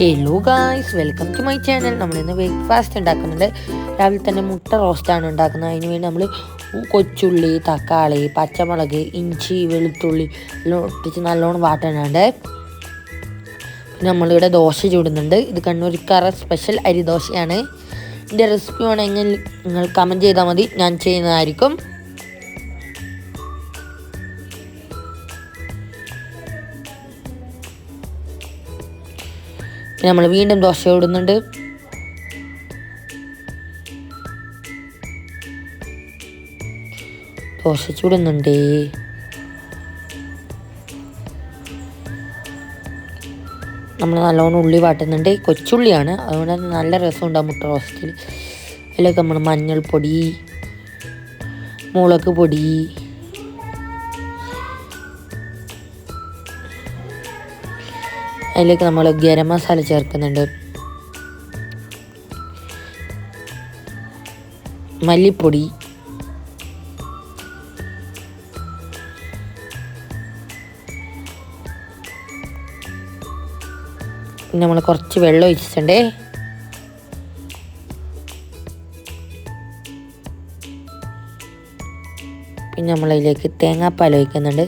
Hello guys, welcome to my channel. നമ്മളിന്ന് breakfast ഉണ്ടാക്കുന്നുണ്ട്. രാവിലെ തന്നെ മുട്ട റോസ്റ്റാണ് ഉണ്ടാക്കുന്നത്. അതിന് വേണ്ടി നമ്മൾ കൊച്ചുള്ളി, തക്കാളി, പച്ചമുളക്, ഇഞ്ചി, വെളുത്തുള്ളി എല്ലാം ഒട്ടിച്ച് നല്ലോണം വാട്ടാനുണ്ട്. പിന്നെ നമ്മളിവിടെ ദോശ ചൂടുന്നുണ്ട്. ഇത് കണ്ണൂർക്കാര സ്പെഷ്യൽ അരി ദോശയാണ്. ഇതിൻ്റെ റെസിപ്പി വേണമെങ്കിൽ നിങ്ങൾ കമൻറ്റ് ചെയ്താൽ മതി, ഞാൻ ചെയ്യുന്നതായിരിക്കും. നമ്മൾ വീണ്ടും ദോശ ചൂടുന്നുണ്ട്. നമ്മൾ നല്ലോണം ഉള്ളി വാട്ടുന്നുണ്ട്. കൊച്ചുള്ളിയാണ്, അതുകൊണ്ട് തന്നെ നല്ല രസം ഉണ്ടാകും മുട്ട റോസ്റ്റിൽ. അതിലേക്ക് നമ്മൾ മഞ്ഞൾപ്പൊടി, മുളക് പൊടി, അതിലേക്ക് നമ്മൾ ഗരം മസാല ചേർക്കുന്നുണ്ട്, മല്ലിപ്പൊടി, പിന്നെ നമ്മൾ കുറച്ച് വെള്ളം ഒഴിച്ചിട്ടുണ്ട്. പിന്നെ നമ്മളതിലേക്ക് തേങ്ങാപ്പാൽ ഒഴിക്കുന്നുണ്ട്.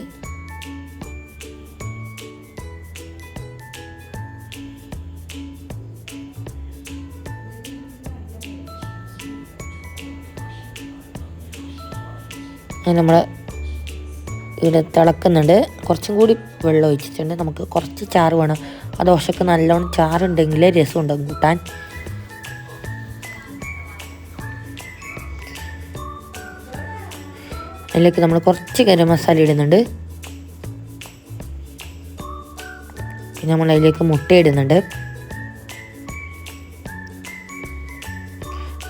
നമ്മൾ ഇവിടെ തിളക്കുന്നുണ്ട്. കുറച്ചും കൂടി വെള്ളം ഒഴിച്ചിട്ടുണ്ട്. നമുക്ക് കുറച്ച് ചാറ് വേണം. ആ ദോശക്ക് നല്ലോണം ചാറുണ്ടെങ്കിലേ രസം ഉണ്ടാകും കൂട്ടാൻ. അതിലേക്ക് നമ്മൾ കുറച്ച് ഗരം മസാല ഇടുന്നുണ്ട്. പിന്നെ നമ്മൾ അതിലേക്ക് മുട്ട ഇടുന്നുണ്ട്.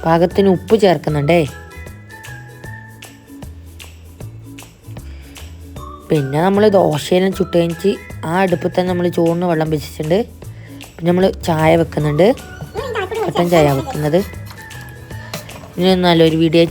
പാകത്തിന് ഉപ്പ് ചേർക്കുന്നുണ്ടേ. പിന്നെ നമ്മൾ ദോശയെല്ലാം ചുട്ട് കഴിഞ്ഞ് ആ അടുപ്പിൽ തന്നെ നമ്മൾ ചോറിന് വെള്ളം വെച്ചിട്ടുണ്ട്. പിന്നെ നമ്മൾ ചായ വെക്കുന്നുണ്ട്, കട്ടൻ ചായ വെക്കുന്നത്. ഇനി നല്ലൊരു വീഡിയോ